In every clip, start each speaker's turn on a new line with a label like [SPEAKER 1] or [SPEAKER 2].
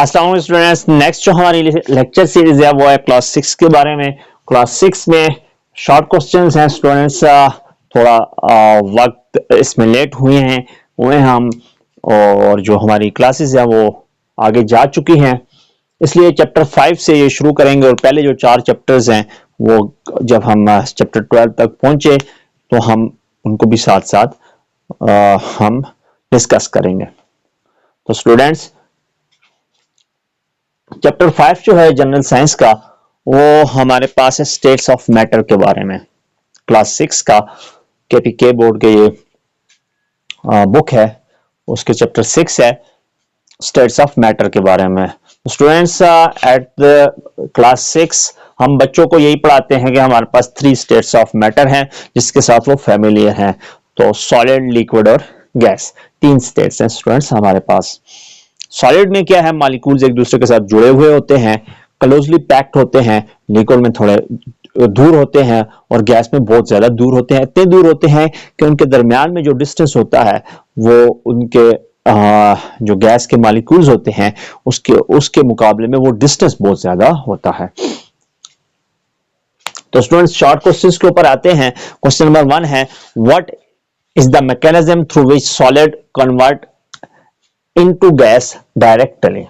[SPEAKER 1] अस्सलाम वालेकुम students. Next जो हमारी लेक्चर सीरीज है वो है क्लास 6 के बारे में। क्लास 6 में शॉर्ट क्वेश्चंस हैं स्टूडेंट्स। थोड़ा वक्त इसमें लेट हुए हम, और जो हमारी क्लासेस है वो आगे जा चुकी हैं, इसलिए चैप्टर 5 से ये शुरू करेंगे। और पहले जो 4 चैप्टर्स हैं वो जब हम चैप्टर 12 तक पहुंचे तो हम उनको भी साथ साथ हम डिस्कस करेंगे। तो स्टूडेंट्स, चैप्टर 5 जो है जनरल साइंस का, वो हमारे पास है स्टेट्स ऑफ मैटर के बारे में। क्लास 6 का केपीके बोर्ड के ये बुक है, उसके चैप्टर 6 है स्टेट्स ऑफ मैटर के बारे में। स्टूडेंट्स, एट द क्लास 6 हम बच्चों को यही पढ़ाते हैं कि हमारे पास 3 स्टेट्स ऑफ मैटर हैं जिसके साथ वो फेमिलियर हैं। तो सॉलिड, लिक्विड और गैस, 3 स्टेट्स हैं स्टूडेंट्स हमारे पास। सॉलिड में क्या है, मॉलिक्यूल्स एक दूसरे के साथ जुड़े हुए होते हैं, क्लोजली पैक्ड होते हैं। लिक्विड में थोड़े दूर होते हैं और गैस में बहुत ज्यादा दूर होते हैं। इतने दूर होते हैं कि उनके दरमियान में जो डिस्टेंस होता है वो उनके जो गैस के मॉलिक्यूल्स होते हैं उसके मुकाबले में वो डिस्टेंस बहुत ज्यादा होता है। तो स्टूडेंट्स, शॉर्ट क्वेश्चंस के ऊपर आते हैं। क्वेश्चन नंबर 1 है, what is the mechanism through which solid convert into gas directly.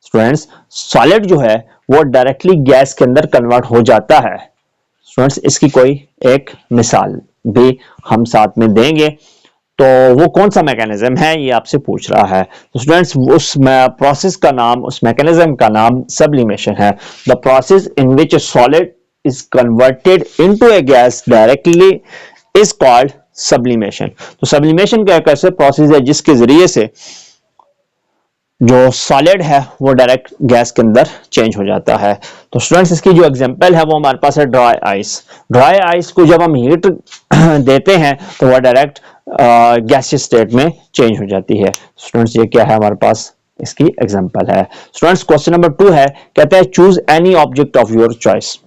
[SPEAKER 1] Students, solid जो है वो डायरेक्टली गैस के अंदर कन्वर्ट हो जाता है। स्टूडेंट्स, इसकी कोई एक मिसाल भी हम साथ में देंगे। तो वो कौन सा मैकेनिज्म है ये आपसे पूछ रहा है। तो स्टूडेंट्स, उस प्रोसेस का नाम, उस मैकेनिज्म का नाम सब्लिमेशन है। The process in which A solid is converted into A gas directly is called sublimation. तो सब्लिमेशन का एक ऐसा प्रोसेस है जिसके जरिए से जो सॉलिड है वो डायरेक्ट गैस के अंदर चेंज हो जाता है। तो स्टूडेंट्स, इसकी जो एग्जांपल है वो हमारे पास है ड्राई आइस। ड्राई आइस को जब हम हीट देते हैं तो वह डायरेक्ट गैसियस स्टेट में चेंज हो जाती है। स्टूडेंट्स, ये क्या है हमारे पास, इसकी एग्जांपल है। स्टूडेंट्स, क्वेश्चन नंबर 2 है, कहता है choose any object of your choice.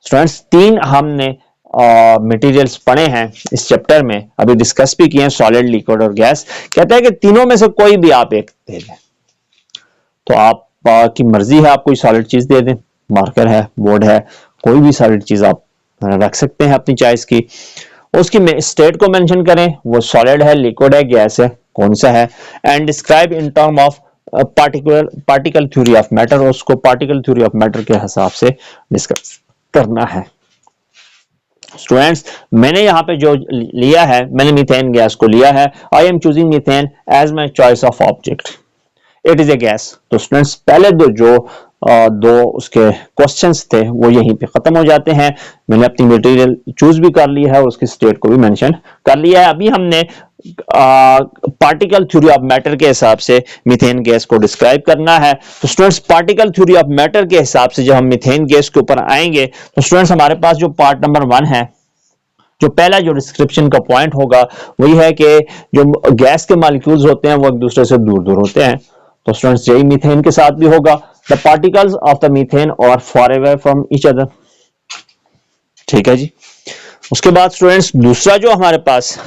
[SPEAKER 1] Students, 3 हमने मटेरियल्स पढ़े हैं इस चैप्टर में, अभी डिस्कस भी किए हैं, सॉलिड, लिक्विड और गैस। कहता है कि तीनों में से कोई भी आप एक दे दें। तो आप की मर्जी है, आप कोई सॉलिड चीज दे दें, मार्कर है, बोर्ड है, कोई भी सॉलिड चीज आप रख सकते हैं अपनी चॉइस की। उसकी स्टेट को मेंशन करें, वो सॉलिड है, लिक्विड है, गैस है, कौन सा है। And describe in term of particle theory of matter, और उसको पार्टिकल थ्योरी ऑफ मैटर के हिसाब से डिस्कस करना है। स्टूडेंट्स, मैंने यहां पे जो लिया है, मैंने मीथेन गैस को लिया है। I am choosing methane as my choice of object, it is a gas. तो स्टूडेंट्स, पहले दो उसके क्वेश्चंस थे वो यहीं पे खत्म हो जाते हैं। मैंने अपनी मटेरियल चूज भी कर ली है और उसकी स्टेट को भी मेंशन कर लिया है। अभी हमने पार्टिकल थ्योरी ऑफ मैटर के हिसाब से मीथेन गैस को डिस्क्राइब करना है। तो students, particle theory of matter के हिसाब से जब हम मीथेन गैस के ऊपर आएंगे तो स्टूडेंट्स, हमारे पास जो पार्ट नंबर 1 है, जो पहला जो डिस्क्रिप्शन का पॉइंट होगा वही है कि जो गैस के मॉलिक्यूल्स होते हैं वो एक दूसरे से दूर दूर होते हैं। तो स्टूडेंट्स, यही मीथेन के साथ भी होगा। The particles of the methane are far away from each other. ठीक है जी। उसके बाद स्टूडेंट्स, दूसरा जो हमारे पास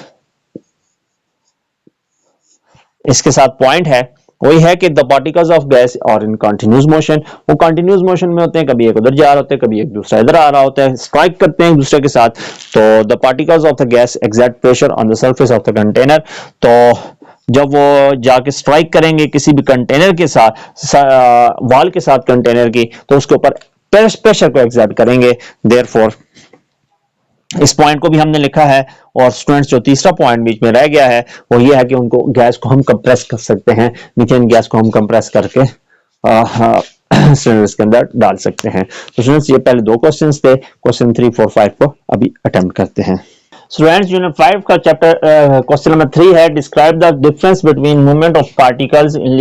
[SPEAKER 1] इसके साथ पॉइंट है वही है कि द पार्टिकल्स ऑफ गैस और इन कंटिन्यूस मोशन, वो कंटिन्यूस मोशन में होते हैं, कभी एक उधर जा रहा होता है, कभी एक दूसरा इधर आ रहा होता है, स्ट्राइक करते हैं एक दूसरे के साथ। तो the particles of the gas exert pressure on the surface of the container. तो जब वो जाके स्ट्राइक करेंगे किसी भी कंटेनर के साथ, वॉल के साथ कंटेनर की, तो उसके ऊपर प्रेशर को एक्सर्ट करेंगे। देयरफॉर इस पॉइंट को भी हमने लिखा है। और स्टूडेंट्स, जो तीसरा पॉइंट बीच में रह गया है वो ये है कि उनको गैस को हम कंप्रेस कर सकते हैं, मीथेन गैस को हम कंप्रेस करके सिलेंडर्स के अंदर डाल सकते हैं। तो स्टूडेंट्स, ये पहले 2 क्वेश्चंस थे। क्वेश्चन 3, 4, 5 को अभी अटेम्प्ट करते हैं। स्टूडेंट्स, यूनिट 5 का चैप्टर क्वेश्चन नंबर 3 है, describe the difference between movement of particles in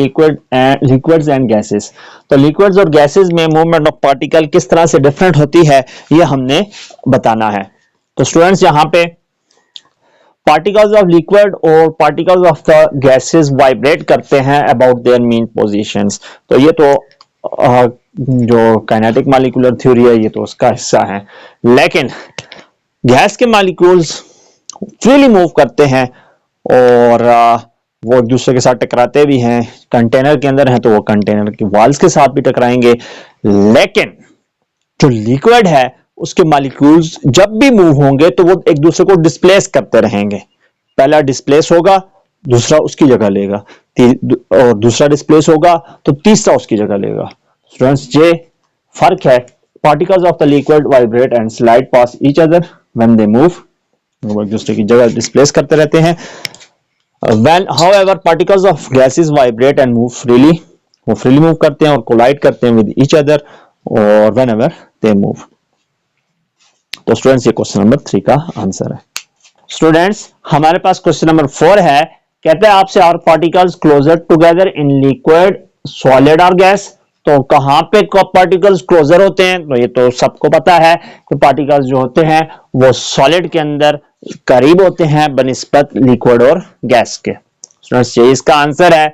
[SPEAKER 1] liquids and gases. तो लिक्विड्स और गैसेस में मूवमेंट ऑफ पार्टिकल किस तरह से डिफरेंट होती है ये हमने बताना है। तो स्टूडेंट्स, यहाँ पे पार्टिकल्स ऑफ लिक्विड और particles of the gases vibrate करते हैं अबाउट देयर मीन पोजीशंस। तो ये तो जो काइनेटिक मॉलिक्यूलर थ्योरी है ये तो उसका हिस्सा है। लेकिन गैस के मॉलिक्यूल्स फ्रीली मूव करते हैं और वो एक दूसरे के साथ टकराते भी हैं, कंटेनर के अंदर हैं तो वो कंटेनर की वॉल्स के साथ भी टकराएंगे। लेकिन जो लिक्विड है उसके मॉलिक्यूल्स जब भी मूव होंगे तो वो एक दूसरे को डिस्प्लेस करते रहेंगे। पहला डिस्प्लेस होगा, दूसरा उसकी जगह लेगा, और दूसरा डिस्प्लेस होगा तो तीसरा उसकी जगह लेगा। स्टूडेंट्स, ये फर्क है। Particles of the liquid vibrate and slide past each other when they move, वो एक दूसरे की जगह डिस्प्लेस करते रहते हैं। When, however, particles of gases vibrate and move freely, वो freely move करते हैं और collide करते हैं with each other और whenever they move। तो स्टूडेंट्स, ये क्वेश्चन नंबर 3 का आंसर है। स्टूडेंट्स, हमारे पास क्वेश्चन नंबर 4 है। कहते हैं आपसे are particles closer together in liquid, solid और गैस। तो कहां पे पार्टिकल्स क्लोजर होते हैं? तो ये तो सबको पता है कि पार्टिकल्स जो होते हैं वो सॉलिड के अंदर करीब होते हैं बनिस्बत लिक्विड और गैस के। स्टूडेंट्स, ये इसका आंसर है।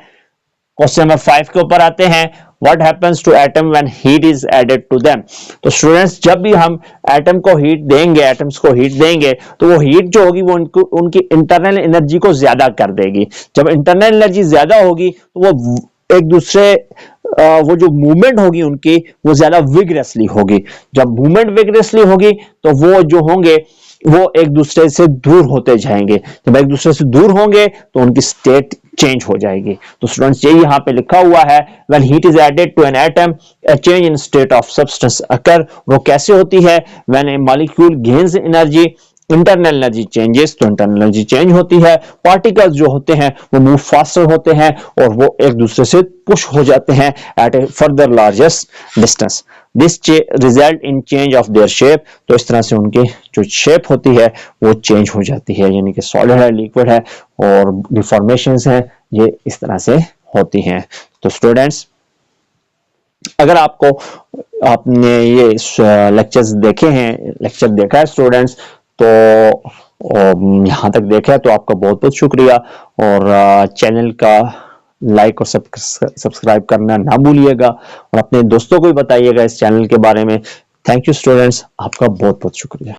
[SPEAKER 1] क्वेश्चन नंबर 5 के ऊपर आते हैं। What happens to atom when heat is added to them? तो स्टूडेंट्स, जब भी हम एटम को हीट देंगे, एटम्स को हीट देंगे तो वो हीट जो होगी वो उनकी इंटरनल एनर्जी को ज्यादा कर देगी। जब इंटरनल एनर्जी ज्यादा होगी तो वो एक दूसरे वो जो मूवमेंट होगी उनकी वो ज्यादा विगरसली होगी। जब मूवमेंट विगरसली होगी तो वो जो होंगे वो एक दूसरे से दूर होते जाएंगे। जब एक दूसरे से दूर होंगे तो उनकी स्टेट चेंज हो जाएगी। तो स्टूडेंट्स, ये यहाँ पे लिखा हुआ है when heat is added to an atom a change in state of substance occur। वो कैसे होती है? when a molecule gains energy, internal energy changes, तो इंटरनल एनर्जी चेंज होती है। पार्टिकल्स जो होते हैं वो मूव फास्टर होते हैं और वो एक दूसरे से पुश हो जाते हैं at a further largest distance. This result in change of their shape. तो इस तरह से उनकी जो शेप होती है वो चेंज हो जाती है, यानी कि सॉलिड है, लिक्विड है, और डिफॉर्मेशंस हैं ये इस तरह से होती हैं। तो स्टूडेंट्स, अगर आपने ये लेक्चर्स देखे हैं, लेक्चर देखा है स्टूडेंट्स, तो यहाँ तक देखा है तो आपका बहुत बहुत शुक्रिया। और चैनल का लाइक और सब्सक्राइब करना ना भूलिएगा और अपने दोस्तों को भी बताइएगा इस चैनल के बारे में। थैंक यू स्टूडेंट्स, आपका बहुत बहुत शुक्रिया।